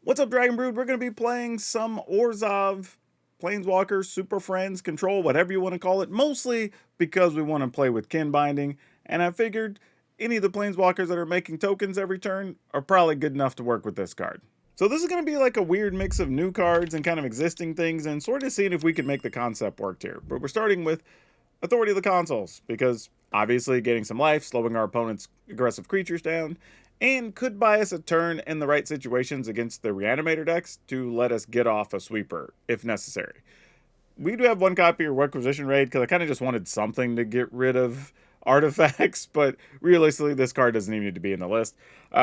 What's up, Dragon Brood? We're going to be playing some Orzhov, Planeswalkers, Super Friends, Control, whatever you want to call it, mostly because we want to play with Kinbinding, and I figured any of the Planeswalkers that are making tokens every turn are probably good enough to work with this card. So this is going to be like a weird mix of new cards and kind of existing things, and sort of seeing if we can make the concept work here. But we're starting with Authority of the Consoles, because obviously getting some life, slowing our opponent's aggressive creatures down, and could buy us a turn in the right situations against the Reanimator decks to let us get off a sweeper if necessary. We do have one copy of Requisition Raid because I kind of just wanted something to get rid of artifacts, but realistically, this card doesn't even need to be in the list.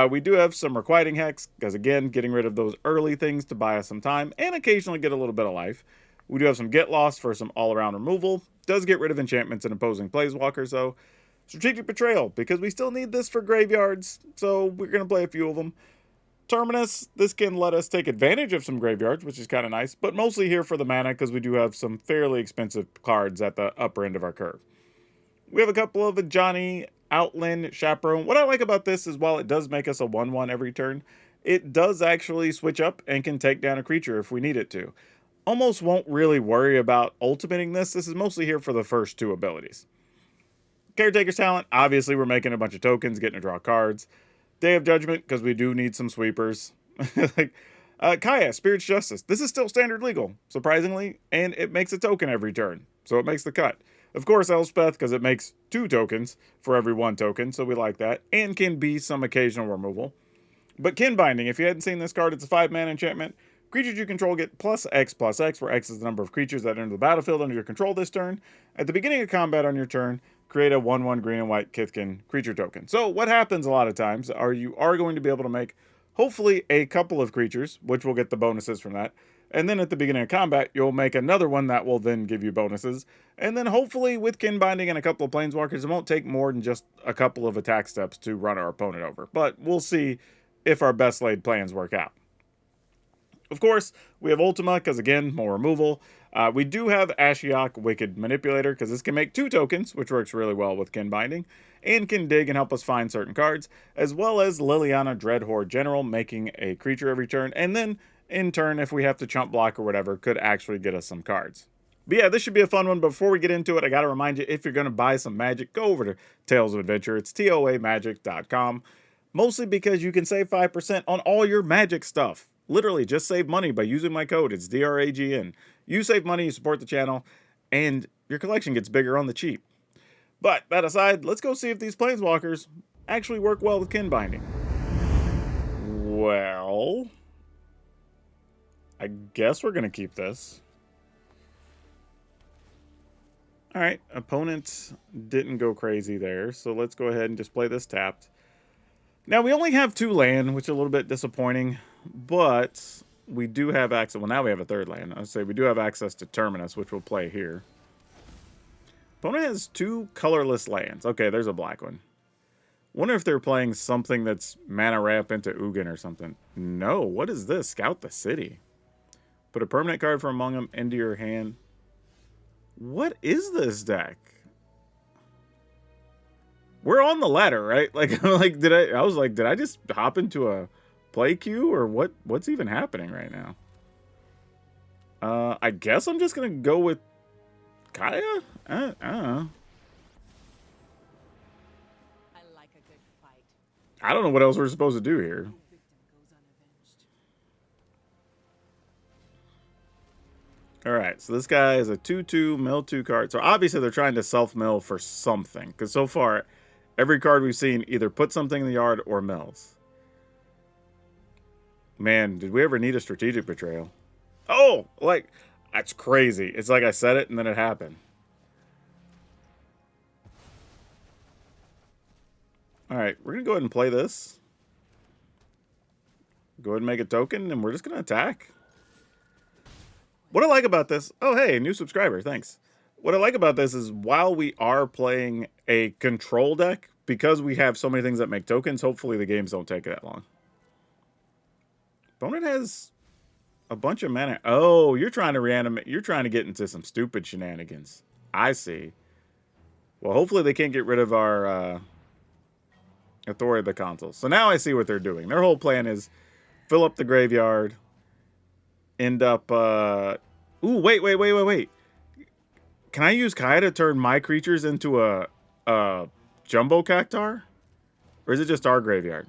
We do have some Requiting Hex because, again, getting rid of those early things to buy us some time and occasionally get a little bit of life. We do have some Get Lost for some all-around removal. Does get rid of enchantments and opposing Planeswalkers, though. Strategic Betrayal, because we still need this for graveyards, so we're going to play a few of them. Terminus, this can let us take advantage of some graveyards, which is kind of nice, but mostly here for the mana because we do have some fairly expensive cards at the upper end of our curve. We have a couple of Johnny, Outland, Chaperone. What I like about this is while it does make us a 1/1 every turn, it does actually switch up and can take down a creature if we need it to. Almost won't really worry about ultimating this. This is mostly here for the first two abilities. Caretaker's Talent, obviously we're making a bunch of tokens, getting to draw cards. Day of Judgment, because we do need some sweepers. like Kaya, Spirit's Justice. This is still standard legal, surprisingly, and it makes a token every turn, so it makes the cut. Of course, Elspeth, because it makes 2 tokens for every 1 token, so we like that, and can be some occasional removal. But Kinbinding, if you hadn't seen this card, it's a 5-mana enchantment. Creatures you control get +X, where X is the number of creatures that enter the battlefield under your control this turn. At the beginning of combat on your turn, create a 1/1 green and white Kithkin creature token. So what happens a lot of times are you are going to be able to make, hopefully, a couple of creatures, which will get the bonuses from that. And then at the beginning of combat, you'll make another one that will then give you bonuses. And then hopefully with Kinbinding and a couple of Planeswalkers, it won't take more than just a couple of attack steps to run our opponent over. But we'll see if our best laid plans work out. Of course, we have Ultima, because again, more removal. We do have Ashiok, Wicked Manipulator, because this can make 2 tokens, which works really well with Kinbinding, and can dig and help us find certain cards, as well as Liliana, Dreadhorde General, making a creature every turn, and then, in turn, if we have to chump block or whatever, could actually get us some cards. But yeah, this should be a fun one. Before we get into it, I got to remind you, if you're going to buy some Magic, go over to Tales of Adventure. It's toamagic.com, mostly because you can save 5% on all your Magic stuff. Literally, just save money by using my code. It's DRAGN. You save money, you support the channel, and your collection gets bigger on the cheap. But that aside, let's go see if these Planeswalkers actually work well with Kinbinding. Well, I guess we're going to keep this. Alright, opponent didn't go crazy there, so let's go ahead and just play this tapped. Now, we only have 2 land, which is a little bit disappointing, but we do have access. Well, now we have a 3rd land. I'd say we do have access to Terminus, which we'll play here. Opponent has 2 colorless lands. Okay, there's a black one. Wonder if they're playing something that's mana ramp into Ugin or something. No, what is this? Scout the City. Put a permanent card from among them into your hand. What is this deck? We're on the ladder, right? Like, did I just hop into a play queue or what's even happening right now? I guess I'm just gonna go with Kaya? I don't know. I don't know what else we're supposed to do here. Alright, so this guy is a 2/2, mill 2 card. So obviously they're trying to self-mill for something. Because so far, every card we've seen either put something in the yard or mills. Man, did we ever need a strategic betrayal? Oh, like, that's crazy. It's like I said it and then it happened. Alright, we're going to go ahead and play this. Go ahead and make a token, and we're just going to attack. What I like about this... Oh, hey, new subscriber, thanks. What I like about this is while we are playing a control deck, because we have so many things that make tokens, hopefully the games don't take that long. Opponent has a bunch of mana. Oh, you're trying to reanimate. You're trying to get into some stupid shenanigans. I see. Well, hopefully they can't get rid of our Authority of the Consoles. So now I see what they're doing. Their whole plan is fill up the graveyard, end up... Ooh, wait. Can I use Kaya to turn my creatures into a Jumbo Cactar? Or is it just our graveyard?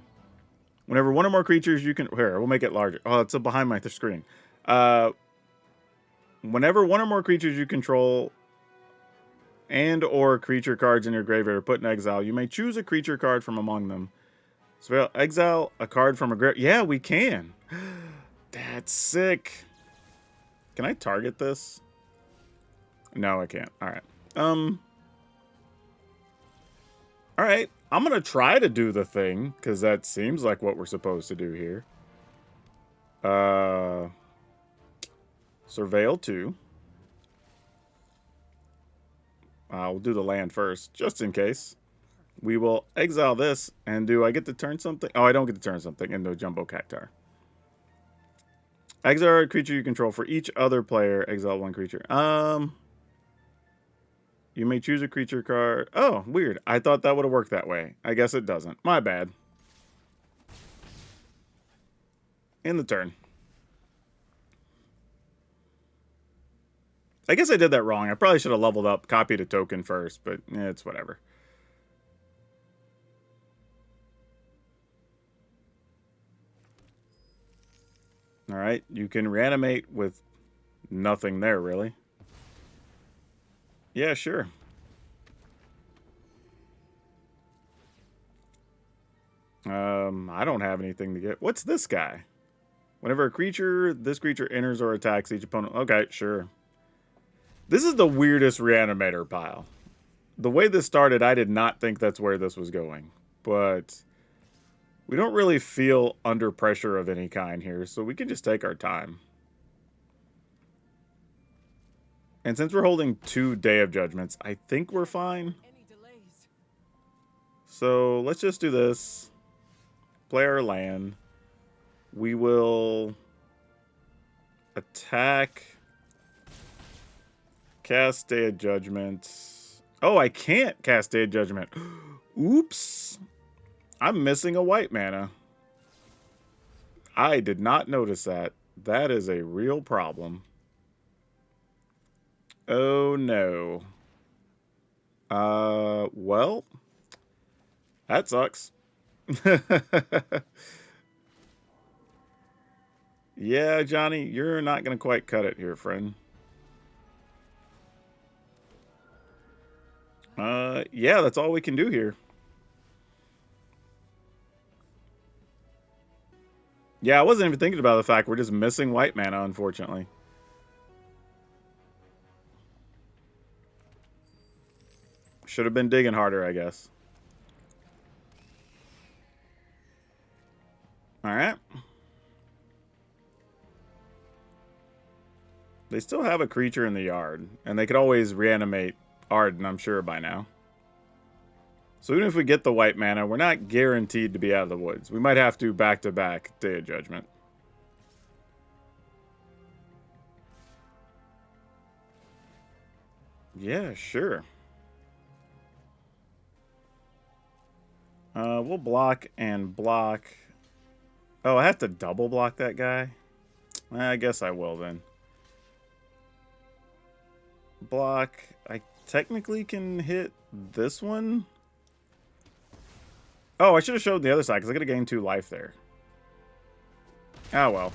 Whenever one or more creatures you can... Here, we'll make it larger. Oh, it's behind my screen. Whenever one or more creatures you control and or creature cards in your graveyard are put in exile, you may choose a creature card from among them. So we'll exile a card from a graveyard. Yeah, we can. That's sick. Can I target this? No, I can't. All right. All right. I'm going to try to do the thing, because that seems like what we're supposed to do here. Surveil 2. We'll do the land first, just in case. We will exile this, and do I get to turn something? Oh, I don't get to turn something into a Jumbo Cactar. Exile a creature you control. For each other player, exile one creature. You may choose a creature card. Oh, weird. I thought that would have worked that way. I guess it doesn't. My bad. In the turn. I guess I did that wrong. I probably should have leveled up, copied a token first, but it's whatever. All right. You can reanimate with nothing there, really. Yeah, sure. I don't have anything to get. What's this guy? Whenever this creature enters or attacks each opponent. Okay, sure. This is the weirdest Reanimator pile. The way this started, I did not think that's where this was going. But we don't really feel under pressure of any kind here, so we can just take our time. And since we're holding 2 Day of Judgments, I think we're fine. So let's just do this. Play our land. We will attack. Cast Day of Judgment. Oh, I can't cast Day of Judgment. Oops. I'm missing a white mana. I did not notice that. That is a real problem. Oh, no. Well, that sucks. Yeah, Johnny, you're not going to quite cut it here, friend. Yeah, that's all we can do here. Yeah, I wasn't even thinking about the fact we're just missing white mana, unfortunately. Should have been digging harder, I guess. Alright. They still have a creature in the yard, and they could always reanimate Arden, I'm sure, by now. So even if we get the white mana, we're not guaranteed to be out of the woods. We might have to back-to-back Day of Judgment. Yeah, sure. We'll block and block. Oh, I have to double block that guy? I guess I will then. Block. I technically can hit this one. Oh, I should have showed the other side because I could have gained 2 life there. Oh, well.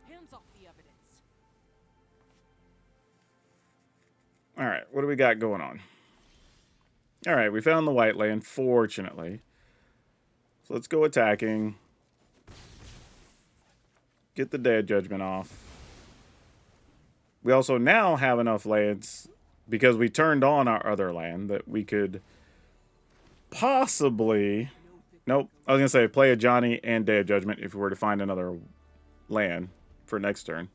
Hands off the evidence. All right, what do we got going on? All right, we found the white land, fortunately. So let's go attacking. Get the Day of Judgment off. We also now have enough lands, because we turned on our other land, that we could possibly... Nope, I was going to say play a Johnny and Day of Judgment if we were to find another land for next turn.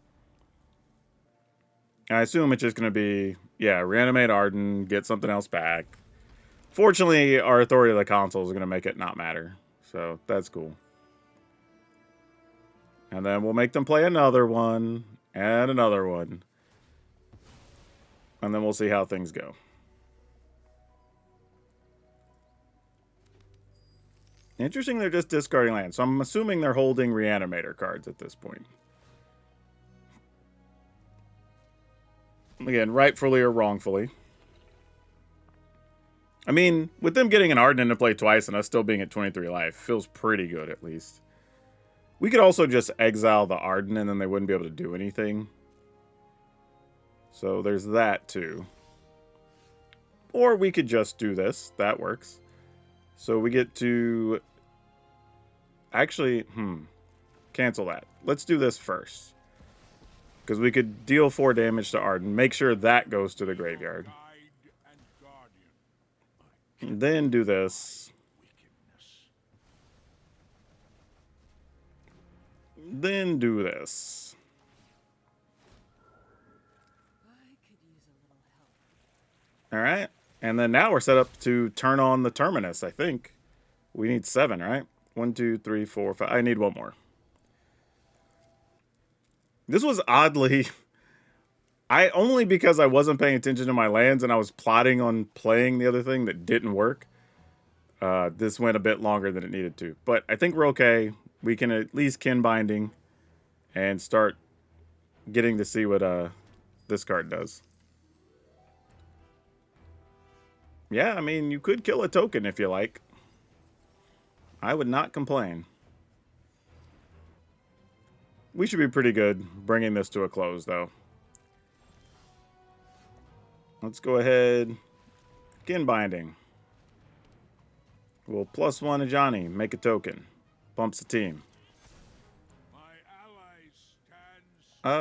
And I assume it's just going to be, yeah, reanimate Arden, get something else back. Fortunately, our Authority of the Console is going to make it not matter. So, that's cool. And then we'll make them play another one, and another one. And then we'll see how things go. Interesting, they're just discarding land. So I'm assuming they're holding Reanimator cards at this point. Again, rightfully or wrongfully. I mean, with them getting an Arden into play twice and us still being at 23 life, feels pretty good at least. We could also just exile the Arden and then they wouldn't be able to do anything. So there's that too. Or we could just do this. That works. So we get to... Actually, cancel that. Let's do this first. Because we could deal 4 damage to Arden. Make sure that goes to the graveyard. And then do this. Then do this. Alright. And then now we're set up to turn on the Terminus, I think. We need 7, right? 1, 2, 3, 4, 5. I need 1 more. This was oddly... only because I wasn't paying attention to my lands and I was plotting on playing the other thing that didn't work. This went a bit longer than it needed to. But I think we're okay. We can at least Kinbinding and start getting to see what this card does. Yeah, I mean, you could kill a token if you like. I would not complain. We should be pretty good bringing this to a close, though. Let's go ahead. Kinbinding. We'll +1 a Johnny. Make a token. Bumps the team.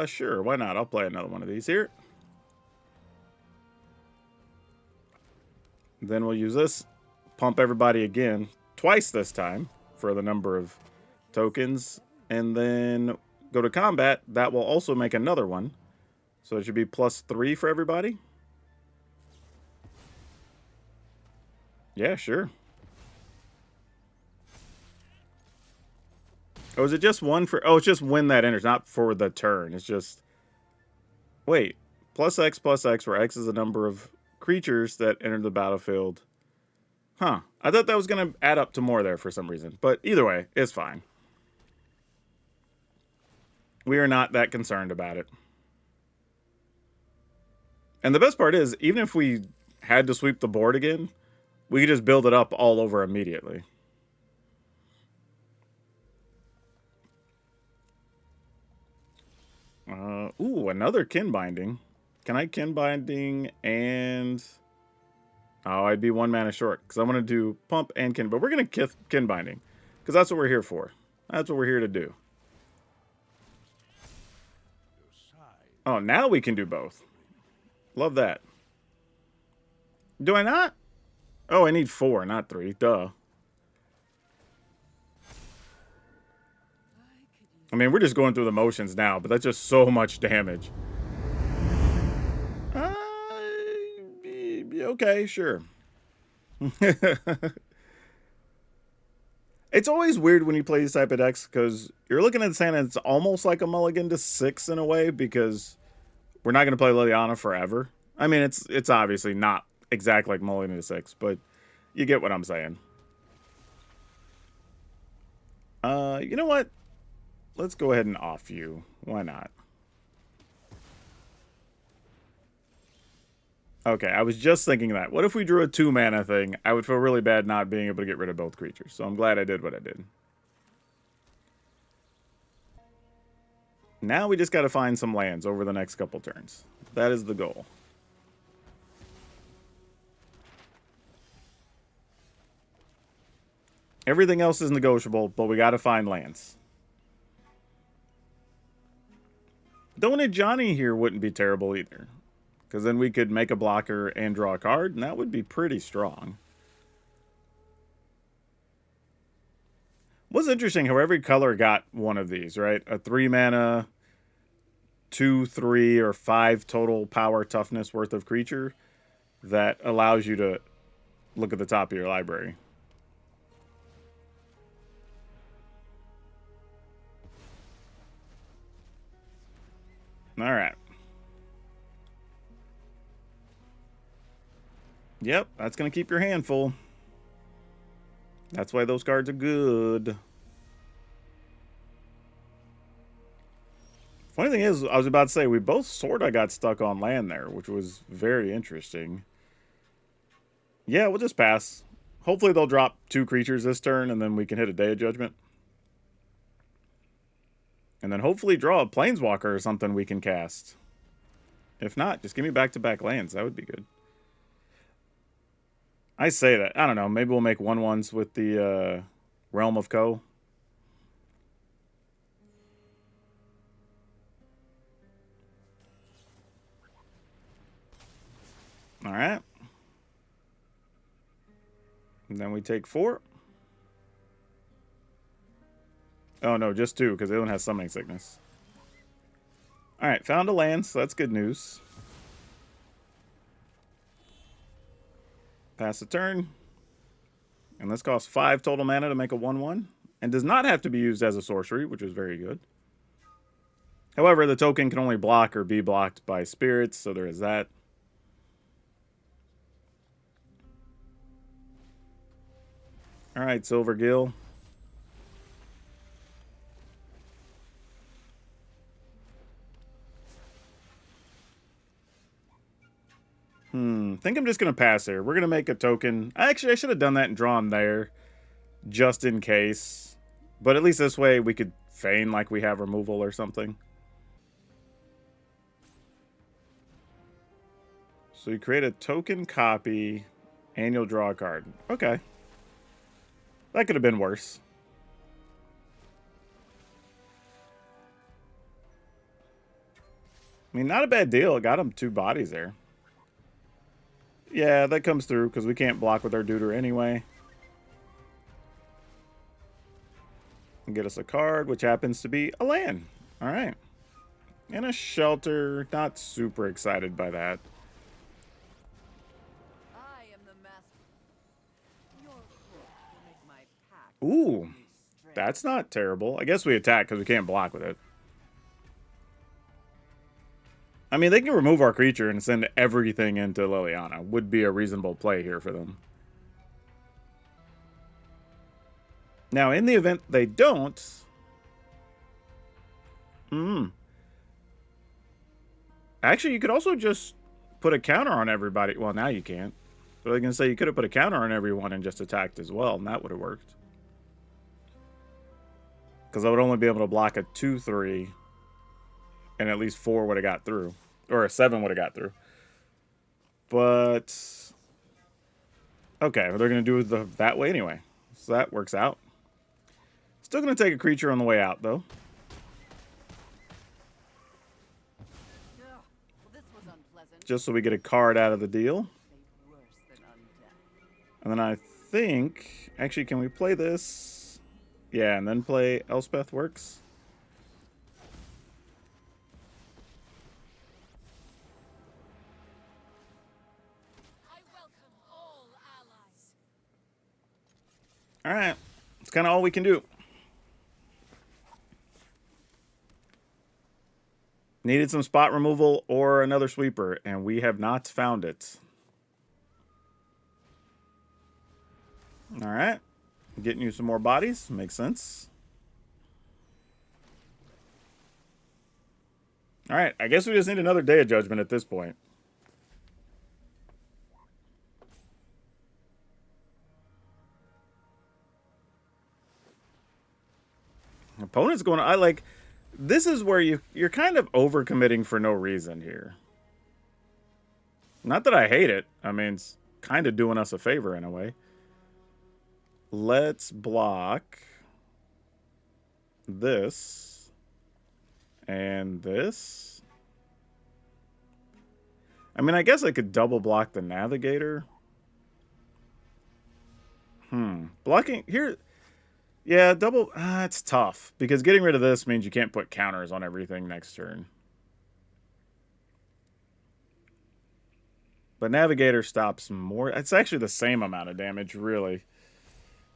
Sure. Why not? I'll play another one of these here. Then we'll use this. Pump everybody again. Twice this time. For the number of tokens. And then go to combat. That will also make another one. So it should be +3 for everybody. Yeah, sure. Oh, is it just one for... Oh, it's just when that enters, not for the turn. It's just... Wait. +X where X is the number of creatures that enter the battlefield. Huh. I thought that was going to add up to more there for some reason. But either way, it's fine. We are not that concerned about it. And the best part is, even if we had to sweep the board again... We could just build it up all over immediately. Ooh, another Kinbinding. Can I Kinbinding and... Oh, I'd be 1 mana short. Because I want to do Pump and Kin. But we're going to Kinbinding. Because that's what we're here for. That's what we're here to do. Oh, now we can do both. Love that. Do I not? Oh, I need 4, not 3. Duh. I mean, we're just going through the motions now, but that's just so much damage. Okay, sure. It's always weird when you play these type of decks, because you're looking at the Sand and it's almost like a mulligan to 6 in a way, because we're not going to play Liliana forever. I mean, it's obviously not exactly like mulligan to 6, but you get what I'm saying. You know what? Let's go ahead and off you. Why not? Okay, I was just thinking that. What if we drew a 2 mana thing? I would feel really bad not being able to get rid of both creatures. So I'm glad I did what I did. Now we just got to find some lands over the next couple turns. That is the goal. Everything else is negotiable, but we got to find lands. Throwing a Johnny here wouldn't be terrible either. Because then we could make a blocker and draw a card, and that would be pretty strong. What's interesting how every color got one of these, right? A 3 mana, 2, 3, or 5 total power toughness worth of creature that allows you to look at the top of your library. All right. Yep, that's going to keep your hand full. That's why those cards are good. Funny thing is, I was about to say, we both sort of got stuck on land there, which was very interesting. Yeah, we'll just pass. Hopefully they'll drop 2 creatures this turn, and then we can hit a Day of Judgment. And then hopefully draw a Planeswalker or something we can cast. If not, just give me back-to-back lands. That would be good. I say that. I don't know. Maybe we'll make 1/1s with the Realm of Ko. All right. And then we take 4. Oh, no, just 2, because the other one has Summoning Sickness. All right, found a land, so that's good news. Pass the turn. And this costs 5 total mana to make a 1/1. And does not have to be used as a sorcery, which is very good. However, the token can only block or be blocked by spirits, so there is that. All right, Silver Gill. Think I'm just going to pass here. We're going to make a token. Actually, I should have done that and drawn there, just in case. But at least this way we could feign like we have removal or something. So you create a token copy, and you'll draw a card. Okay. That could have been worse. I mean, not a bad deal. It got him 2 bodies there. Yeah, that comes through because we can't block with our Deuter anyway. And get us a card, which happens to be a land. All right. And a shelter. Not super excited by that. I am the master. Your book will make my pack. Ooh, that's not terrible. I guess we attack because we can't block with it. I mean, they can remove our creature and send everything into Liliana. Would be a reasonable play here for them. Now, in the event they don't... Actually, you could also just put a counter on everybody. Well, now you can't. But I was going to say, you could have put a counter on everyone and just attacked as well, and that would have worked. Because I would only be able to block a 2/3, and at least 4 would have got through. Or a 7 would have got through. But... okay, well, they're going to do it that way anyway. So that works out. Still going to take a creature on the way out, though. Well, this was unpleasant. Just so we get a card out of the deal. Worse than undeath. And then I think... actually, can we play this? Yeah, and then play Elspeth works. I welcome all allies. Alright. It's kind of all we can do. Needed some spot removal or another sweeper, and we have not found it. Alright. Getting you some more bodies. Makes sense. Alright, I guess we just need another Day of Judgment at this point. Opponent's going to... I like... this is where you're kind of overcommitting for no reason here. Not that I hate it. I mean, it's kind of doing us a favor in a way. Let's block this and this. I mean, I guess I could double block the Navigator. Blocking here... yeah, double... it's tough. Because getting rid of this means you can't put counters on everything next turn. But Navigator stops more... it's actually the same amount of damage, really.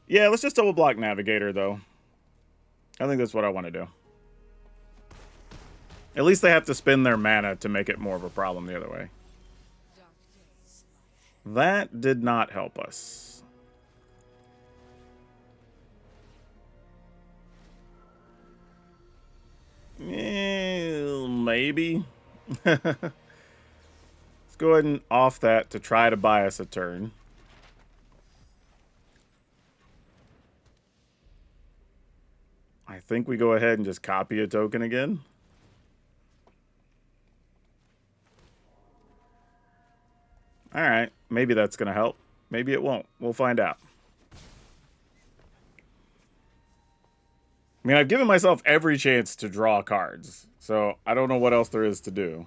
Yeah, let's just double block Navigator, though. I think that's what I want to do. At least they have to spend their mana to make it more of a problem the other way. That did not help us. maybe. Let's go ahead and off that to try to buy us a turn. I think we go ahead and just copy a token again. All right, maybe that's going to help. Maybe it won't. We'll find out. I mean, I've given myself every chance to draw cards, so I don't know what else there is to do.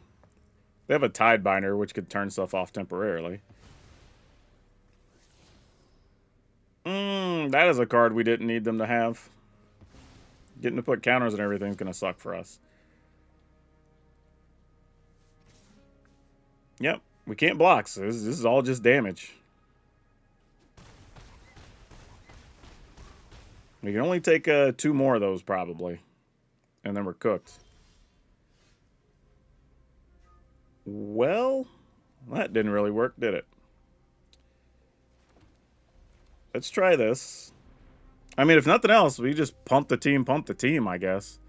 They have a Tidebinder, which could turn stuff off temporarily. That is a card we didn't need them to have. Getting to put counters and everything is going to suck for us. Yep, we can't block, so this is all just damage. We can only take 2 more of those, probably. And then we're cooked. Well, that didn't really work, did it? Let's try this. I mean, if nothing else, we just pump the team, I guess.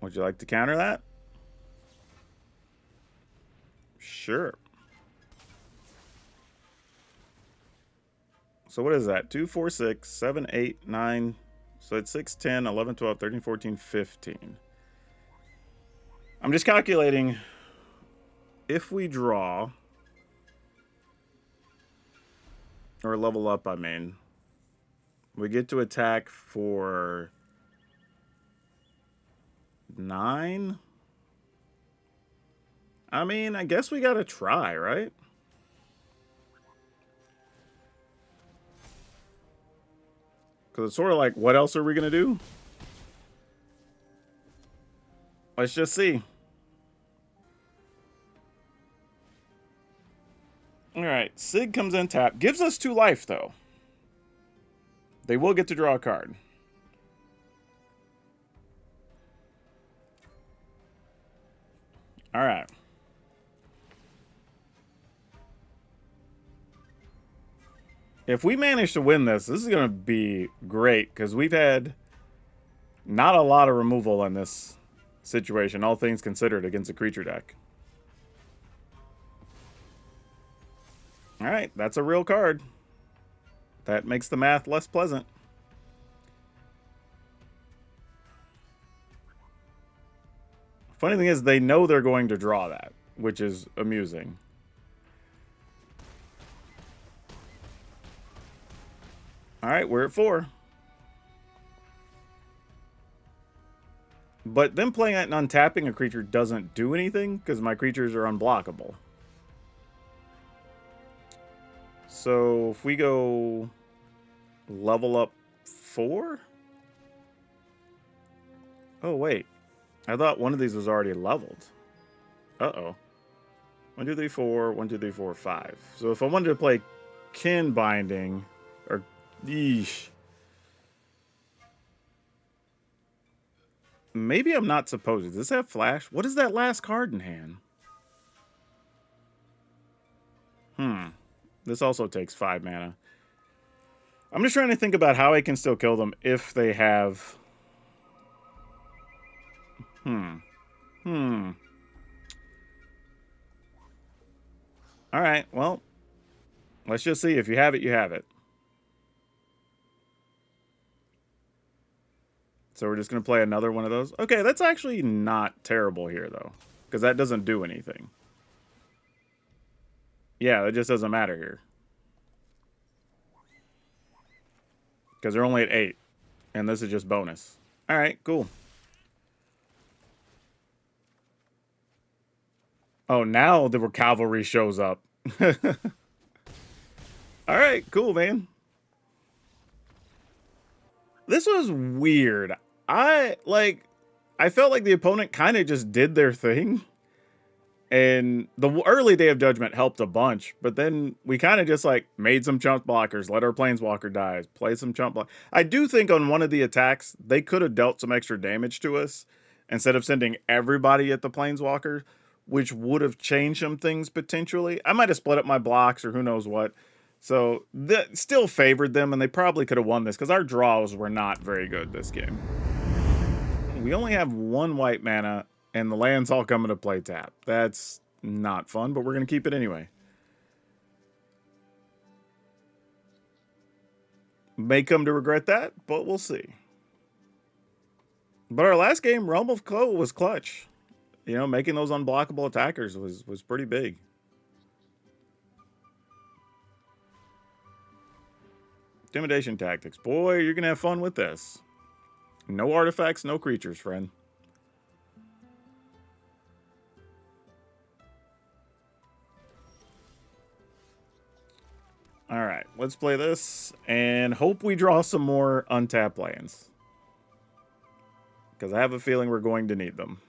Would you like to counter that? Sure. So what is that? 2, 4, 6, 7, 8, 9. So it's 6, 10, 11, 12, 13, 14, 15. I'm just calculating if we draw or level up, I mean, we get to attack for 9. I mean, I guess we gotta try, right? Because it's sort of like, what else are we gonna do? Let's just see. Alright, Sig comes in tap. Gives us 2 life, though. They will get to draw a card. Alright. If we manage to win this, this is going to be great, because we've had not a lot of removal in this situation, all things considered, against a creature deck. Alright, that's a real card. That makes the math less pleasant. Funny thing is, they know they're going to draw that, which is amusing. Alright, we're at 4. But them playing that and untapping a creature doesn't do anything, because my creatures are unblockable. So if we go level up 4? Oh, wait. I thought one of these was already leveled. Uh-oh. 1, 2, 3, 4. 1, 2, 3, 4, 5. So if I wanted to play Kinbinding, or yeesh. Maybe I'm not supposed to. Does this have flash? What is that last card in hand? This also takes 5 mana. I'm just trying to think about how I can still kill them if they have... Alright, well, let's just see. If you have it, you have it. So we're just going to play another one of those. Okay, that's actually not terrible here, though, because that doesn't do anything. Yeah, it just doesn't matter here. Because they're only at 8. And this is just bonus. Alright, cool. Oh, now the cavalry shows up. Alright, cool, man. This was weird. I felt like the opponent kind of just did their thing. And the early Day of Judgment helped a bunch, but then we kind of just like made some chump blockers, let our Planeswalker die, play some chump block. I do think on one of the attacks, they could have dealt some extra damage to us instead of sending everybody at the Planeswalker, which would have changed some things potentially. I might have split up my blocks or who knows what. So that still favored them, and they probably could have won this because our draws were not very good this game. We only have 1 white mana, and the land's all coming to play tap. That's not fun, but we're going to keep it anyway. May come to regret that, but we'll see. But our last game, Realm of Ko, was clutch. You know, making those unblockable attackers was pretty big. Intimidation tactics. Boy, you're going to have fun with this. No artifacts, no creatures, friend. All right, let's play this and hope we draw some more untapped lands. Because I have a feeling we're going to need them.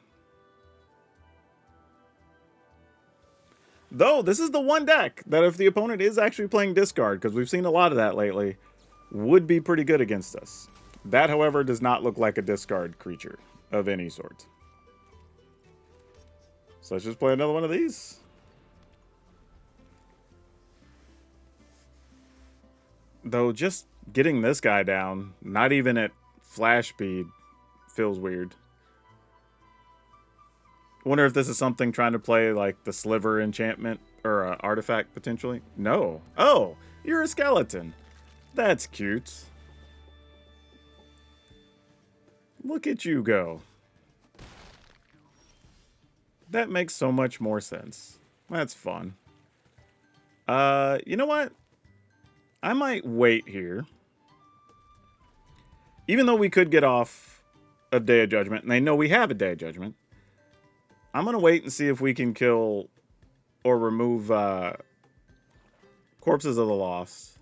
Though, this is the one deck that if the opponent is actually playing discard, because we've seen a lot of that lately, would be pretty good against us. That, however, does not look like a discard creature of any sort. So let's just play another one of these. Though, just getting this guy down, not even at flash speed, feels weird. Wonder if this is something trying to play like the Sliver enchantment or artifact potentially. No. Oh, you're a skeleton. That's cute. Look at you go. That makes so much more sense. That's fun. You know what? I might wait here. Even though we could get off a Day of Judgment, and I know we have a Day of Judgment, I'm going to wait and see if we can kill or remove Corpses of the Lost.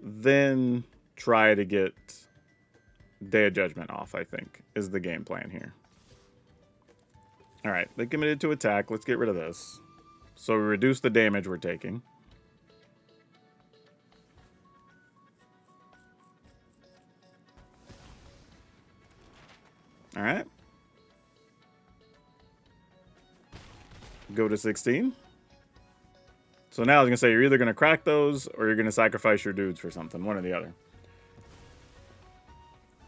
Then try to get Day of Judgment off, I think, is the game plan here. Alright, they committed to attack. Let's get rid of this. So we reduce the damage we're taking. Alright. Go to 16. So now I was going to say, you're either going to crack those or you're going to sacrifice your dudes for something. One or the other.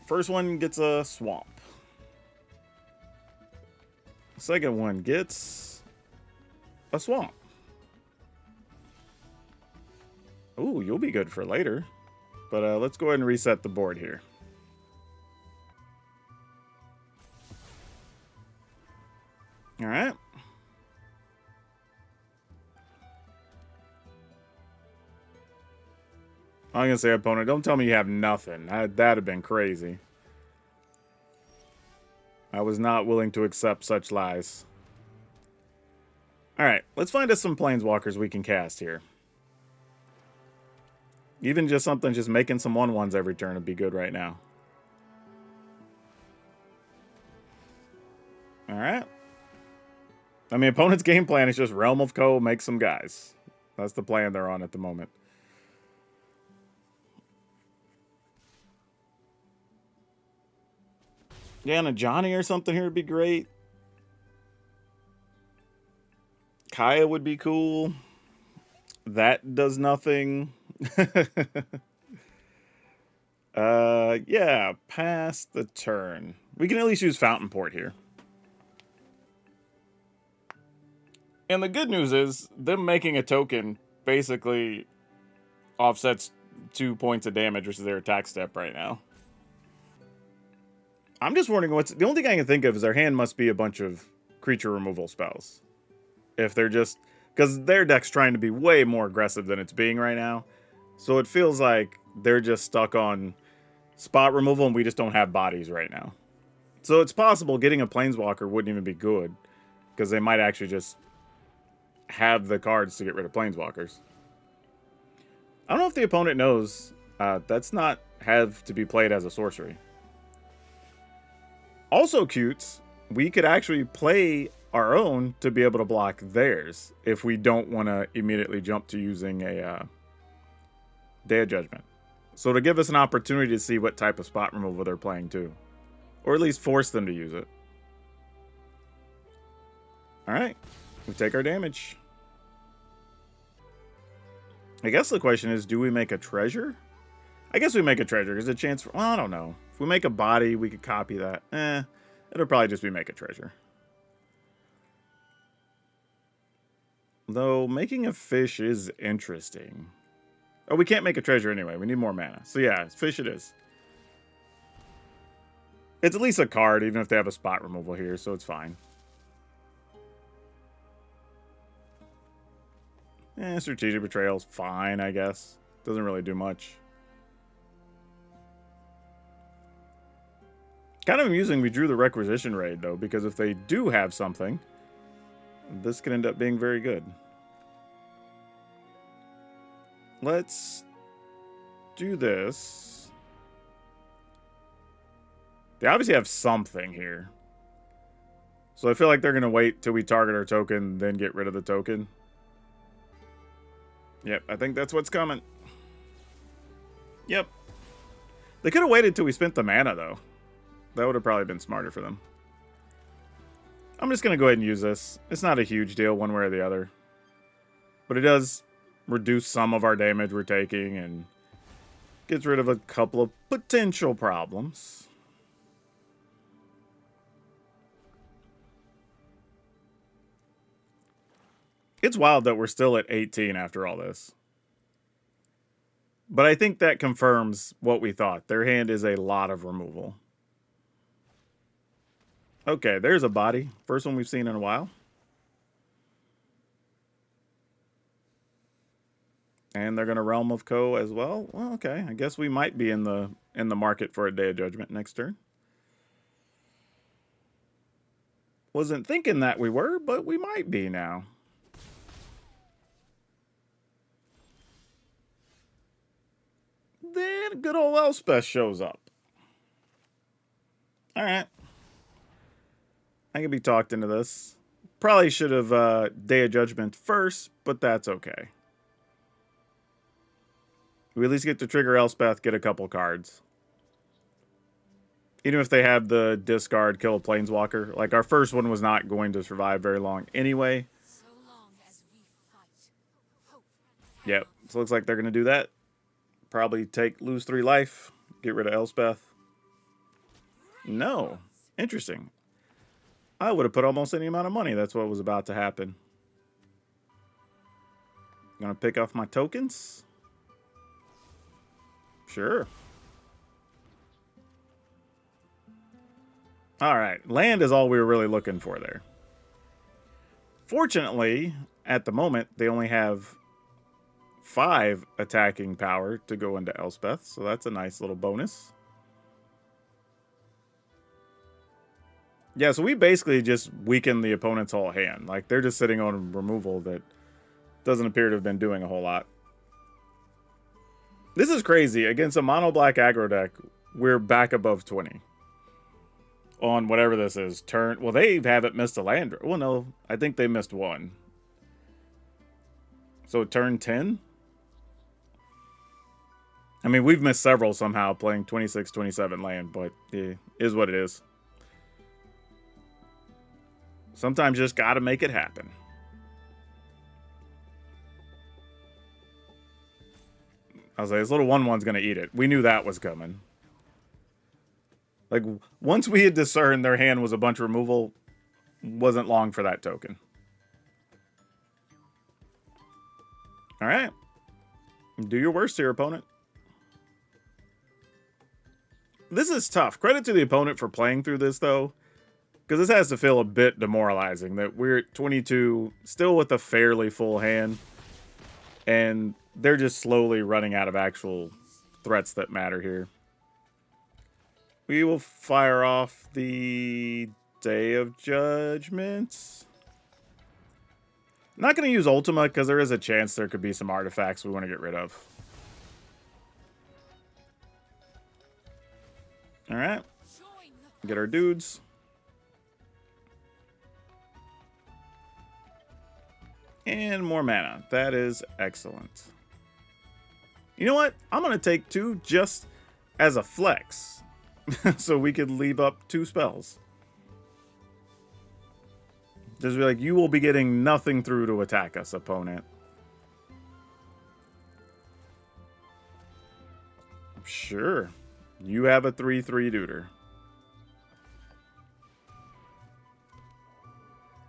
First one gets a swamp. Second one gets a swamp. Ooh, you'll be good for later. But let's go ahead and reset the board here. All right. I'm going to say, opponent, don't tell me you have nothing. That'd have been crazy. I was not willing to accept such lies. Alright, let's find us some Planeswalkers we can cast here. Even just something, just making some 1/1s every turn would be good right now. Alright. I mean, opponent's game plan is just Realm of Ko, make some guys. That's the plan they're on at the moment. Yeah, and a Johnny or something here would be great. Kaya would be cool. That does nothing. Yeah, pass the turn. We can at least use Fountain Port here. And the good news is, them making a token basically offsets 2 points of damage, which is their attack step right now. I'm just wondering what's... The only thing I can think of is their hand must be a bunch of creature removal spells. If they're just... Because their deck's trying to be way more aggressive than it's being right now. So it feels like they're just stuck on spot removal and we just don't have bodies right now. So it's possible getting a Planeswalker wouldn't even be good. Because they might actually just have the cards to get rid of Planeswalkers. I don't know if the opponent knows. That's not have to be played as a sorcery. Also cute, we could actually play our own to be able to block theirs if we don't want to immediately jump to using a Day of Judgment. So to give us an opportunity to see what type of spot removal they're playing too. Or at least force them to use it. Alright, we take our damage. I guess the question is, do we make a treasure? I guess we make a treasure. There's a chance for... Well, I don't know. If we make a body, we could copy that. It'll probably just be make a treasure. Though making a fish is interesting. Oh, we can't make a treasure anyway. We need more mana. So yeah, fish it is. It's at least a card, even if they have a spot removal here, so it's fine. Strategic Betrayal's fine, I guess. Doesn't really do much. Kind of amusing we drew the Requisition Raid, though, because if they do have something, this could end up being very good. Let's do this. They obviously have something here. So I feel like they're going to wait till we target our token, then get rid of the token. Yep, I think that's what's coming. Yep. They could have waited till we spent the mana, though. That would have probably been smarter for them. I'm just going to go ahead and use this. It's not a huge deal one way or the other. But it does reduce some of our damage we're taking and gets rid of a couple of potential problems. It's wild that we're still at 18 after all this. But I think that confirms what we thought. Their hand is a lot of removal. Okay, there's a body. First one we've seen in a while. And they're going to Realm of Co as well. Well, okay. I guess we might be in the market for a Day of Judgment next turn. Wasn't thinking that we were, but we might be now. Then good old Elspeth shows up. All right. I can be talked into this. Probably should have Day of Judgment first, but that's okay. We at least get to trigger Elspeth, get a couple cards. Even if they have the discard, kill a Planeswalker. Like, our first one was not going to survive very long anyway. So long as we fight, hope. Yep, so looks like they're going to do that. Probably lose 3 life, get rid of Elspeth. No. Interesting. I would have put almost any amount of money. That's what was about to happen. Gonna pick off my tokens. Sure. Alright, land is all we were really looking for there. Fortunately, at the moment, they only have 5 attacking power to go into Elspeth, so that's a nice little bonus. Yeah, so we basically just weakened the opponent's whole hand. Like, they're just sitting on removal that doesn't appear to have been doing a whole lot. This is crazy. Against a mono-black aggro deck, we're back above 20. On whatever this is. Turn. Well, they haven't missed a land. Well, no. I think they missed 1. So turn 10? I mean, we've missed several somehow playing 26, 27 land, but it is what it is. Sometimes you just gotta make it happen. I was like, this little 1/1's gonna eat it. We knew that was coming. Like, once we had discerned their hand was a bunch of removal, wasn't long for that token. Alright. Do your worst here, opponent. This is tough. Credit to the opponent for playing through this, though. Because this has to feel a bit demoralizing. That we're at 22, still with a fairly full hand. And they're just slowly running out of actual threats that matter here. We will fire off the Day of Judgment. I'm not going to use Ultima because there is a chance there could be some artifacts we want to get rid of. Alright. Get our dudes. And more mana. That is excellent. You know what? I'm going to take 2 just as a flex. So we could leave up 2 spells. Just be like, you will be getting nothing through to attack us, opponent. Sure. You have a 3/3 duder.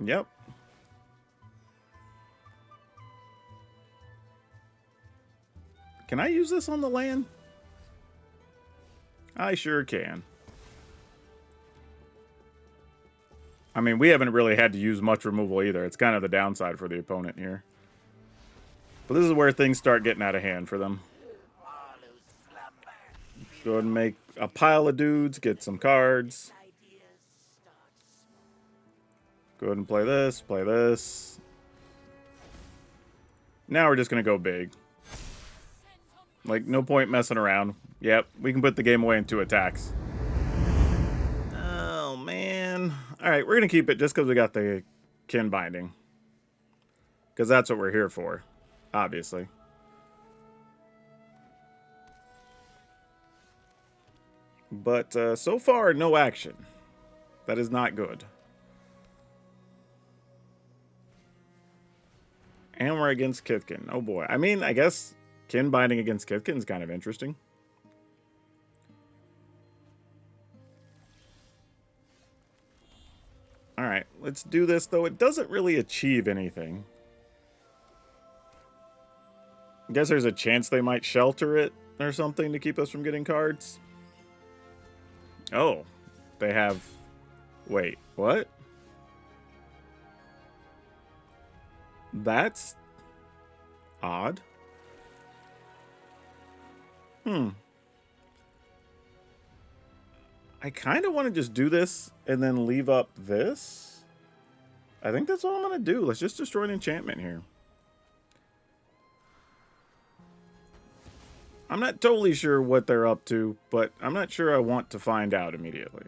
Yep. Can I use this on the land? I sure can. I mean, we haven't really had to use much removal either. It's kind of the downside for the opponent here. But this is where things start getting out of hand for them. Go ahead and make a pile of dudes, get some cards. Go ahead and play this, play this. Now we're just going to go big. Like, no point messing around. Yep, we can put the game away in 2 attacks. Oh, man. All right, we're going to keep it just because we got the Kinbinding. Because that's what we're here for, obviously. But so far, no action. That is not good. And we're against Kithkin. Oh, boy. I mean, I guess Kinbinding against Kithkin is kind of interesting. Alright, let's do this, though. It doesn't really achieve anything. I guess there's a chance they might shelter it or something to keep us from getting cards. Oh, they have... Wait, what? That's odd. I kind of want to just do this and then leave up this. I think that's all I'm going to do. Let's just destroy an enchantment here. I'm not totally sure what they're up to, but I'm not sure I want to find out immediately.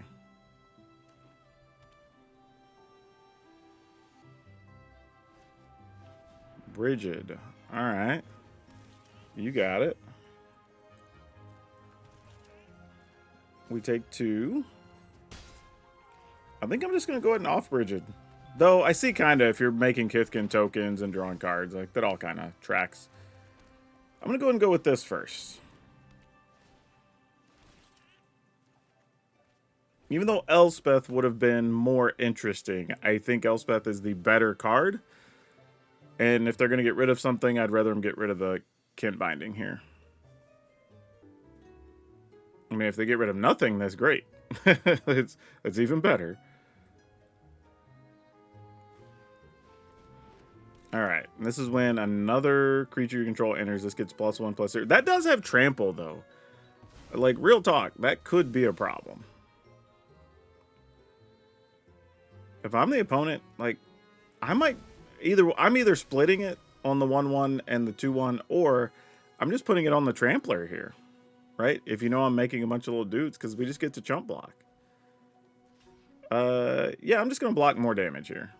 Brigid. Alright. You got it. We take 2. I think I'm just going to go ahead and off Brigid. Though, I see kind of if you're making Kithkin tokens and drawing cards, like that all kind of tracks. I'm going to go ahead and go with this first. Even though Elspeth would have been more interesting, I think Elspeth is the better card. And if they're going to get rid of something, I'd rather them get rid of the Kinbinding here. I mean, if they get rid of nothing, that's great. it's even better. Alright, this is when another creature you control enters. This gets +1/+0. That does have trample, though. Like, real talk, that could be a problem. If I'm the opponent, like, I'm either splitting it on the 1/1 and the 2/1, or I'm just putting it on the trampler here. Right? If you know I'm making a bunch of little dudes, because we just get to chump block. Yeah, I'm just going to block more damage here.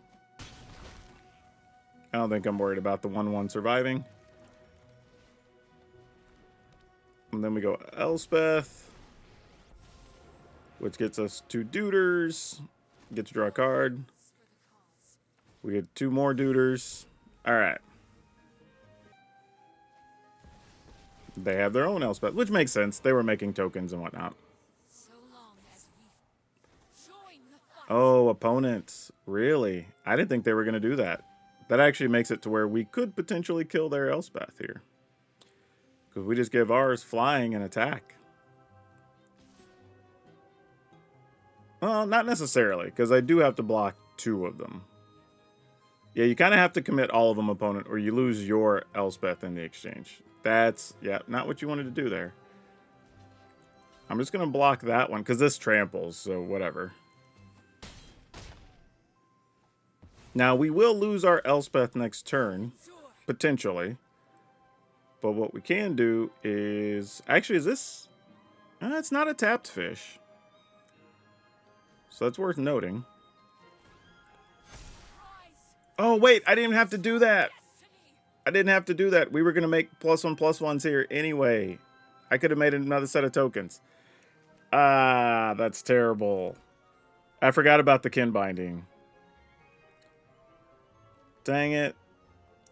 I don't think I'm worried about the 1/1 surviving. And then we go Elspeth, which gets us 2 duders. Get to draw a card. We get 2 more duders. Alright. They have their own Elspeth, which makes sense. They were making tokens and whatnot. Oh, opponents. Really? I didn't think they were going to do that. That actually makes it to where we could potentially kill their Elspeth here. Because we just give ours flying and attack. Well, not necessarily, because I do have to block 2 of them. Yeah, you kind of have to commit all of them, opponent, or you lose your Elspeth in the exchange. That's, yeah, not what you wanted to do there. I'm just going to block that one, because this tramples, so whatever. Now, we will lose our Elspeth next turn, potentially. But what we can do is... Actually, is this... it's not a tapped fish. So that's worth noting. Oh, wait, I didn't have to do that. I didn't have to do that. We were going to make +1/+1s here anyway. I could have made another set of tokens. Ah, that's terrible. I forgot about the Kinbinding. Dang it.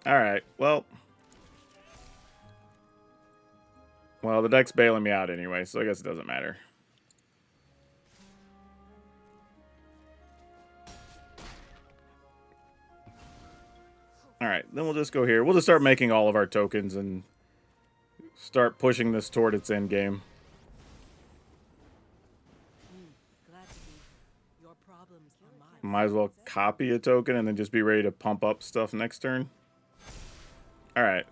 Alright, well. Well, the deck's bailing me out anyway, so I guess it doesn't matter. Alright, then we'll just go here. We'll just start making all of our tokens and start pushing this toward its end game. Glad to be. Your problems are mine. Might as well copy a token and then just be ready to pump up stuff next turn. Alright.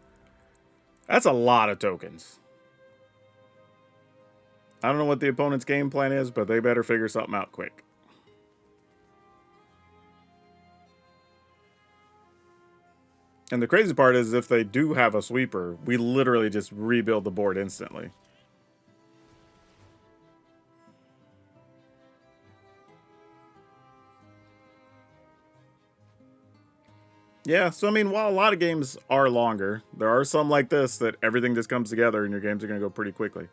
That's a lot of tokens. I don't know what the opponent's game plan is, but they better figure something out quick. And the crazy part is if they do have a sweeper, we literally just rebuild the board instantly. Yeah, so I mean, while a lot of games are longer, there are some like this that everything just comes together and your games are going to go pretty quickly.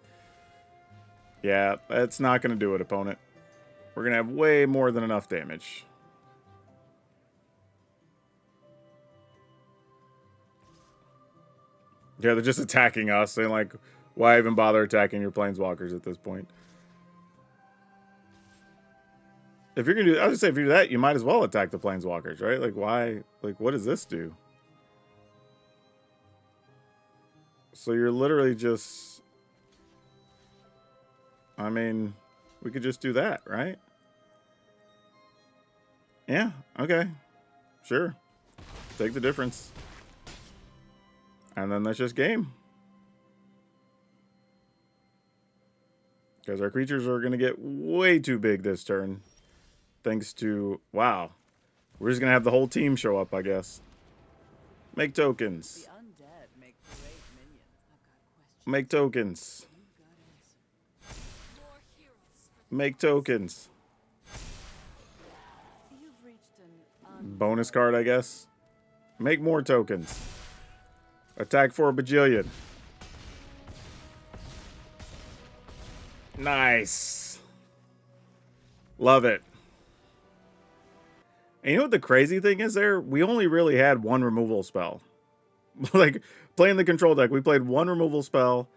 Yeah, that's not going to do it, opponent. We're going to have way more than enough damage. Yeah, they're just attacking us, saying like, why even bother attacking your planeswalkers at this point? If you're gonna do, I would say if you do that, you might as well attack the planeswalkers, right? Like, why? Like, what does this do? So you're literally just. I mean, we could just do that, right? Yeah. Okay. Sure. Take the difference. And then that's just game. Because our creatures are going to get way too big this turn. Thanks to... Wow. We're just going to have the whole team show up, I guess. Make tokens. The undead make great minions. I've got questions. Make tokens. Make tokens. You've reached an Bonus card, I guess. Make more tokens. Attack for a bajillion. Nice. Love it. And you know what the crazy thing is there? We only really had one removal spell. Like, playing the control deck, we played one removal spell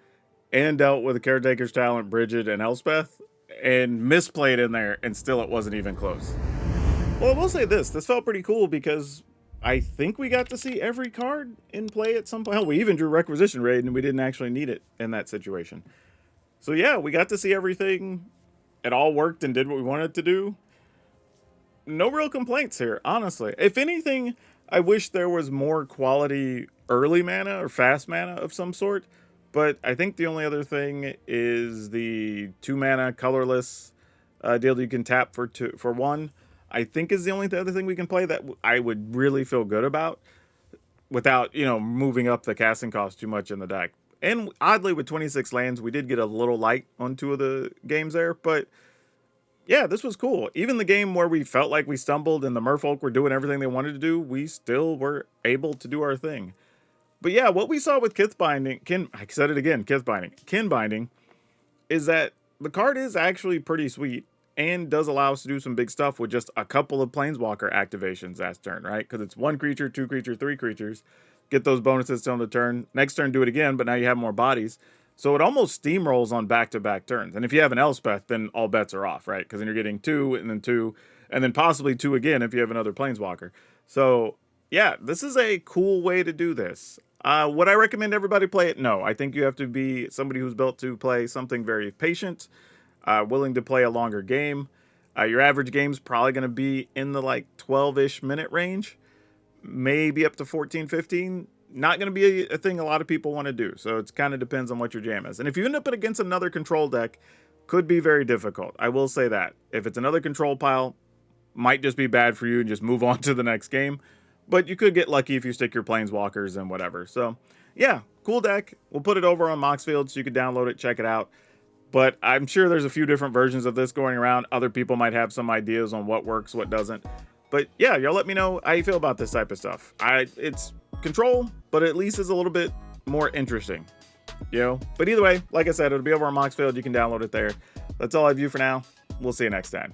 and dealt with the Caretaker's Talent, Bridget, and Elspeth, and misplayed in there, and still it wasn't even close. Well, I will say this. This felt pretty cool because I think we got to see every card in play at some point. Hell, we even drew Requisition Raid, and we didn't actually need it in that situation. So yeah, we got to see everything. It all worked and did what we wanted to do. No real complaints here, honestly. If anything, I wish there was more quality early mana or fast mana of some sort. But I think the only other thing is the 2 mana colorless deal that you can tap for 1. I think is the only other thing we can play that I would really feel good about without, you know, moving up the casting cost too much in the deck. And oddly, with 26 lands, we did get a little light on 2 of the games there. But yeah, this was cool. Even the game where we felt like we stumbled and the Merfolk were doing everything they wanted to do, we still were able to do our thing. But yeah, what we saw with Kithbinding, I said it again, Kinbinding, is that the card is actually pretty sweet and does allow us to do some big stuff with just a couple of Planeswalker activations last turn, right? Because it's 1 creature, 2 creature, 3 creatures. Get those bonuses till the turn. Next turn, do it again, but now you have more bodies. So it almost steamrolls on back-to-back turns. And if you have an Elspeth, then all bets are off, right? Because then you're getting 2, and then 2, and then possibly 2 again if you have another Planeswalker. So yeah, this is a cool way to do this. Would I recommend everybody play it? No. I think you have to be somebody who's built to play something very patient, willing to play a longer game. Your average game's probably going to be in the like 12-ish minute range, maybe up to 14, 15. Not going to be a thing a lot of people want to do. So it kind of depends on what your jam is. And if you end up against another control deck, could be very difficult. I will say that. If it's another control pile, might just be bad for you and just move on to the next game. But you could get lucky if you stick your Planeswalkers and whatever. So, yeah, cool deck. We'll put it over on Moxfield so you can download it, check it out. But I'm sure there's a few different versions of this going around. Other people might have some ideas on what works, what doesn't. But yeah, y'all let me know how you feel about this type of stuff. It's control, but at least it's a little bit more interesting. You know? But either way, like I said, it'll be over on Moxfield. You can download it there. That's all I have for now. We'll see you next time.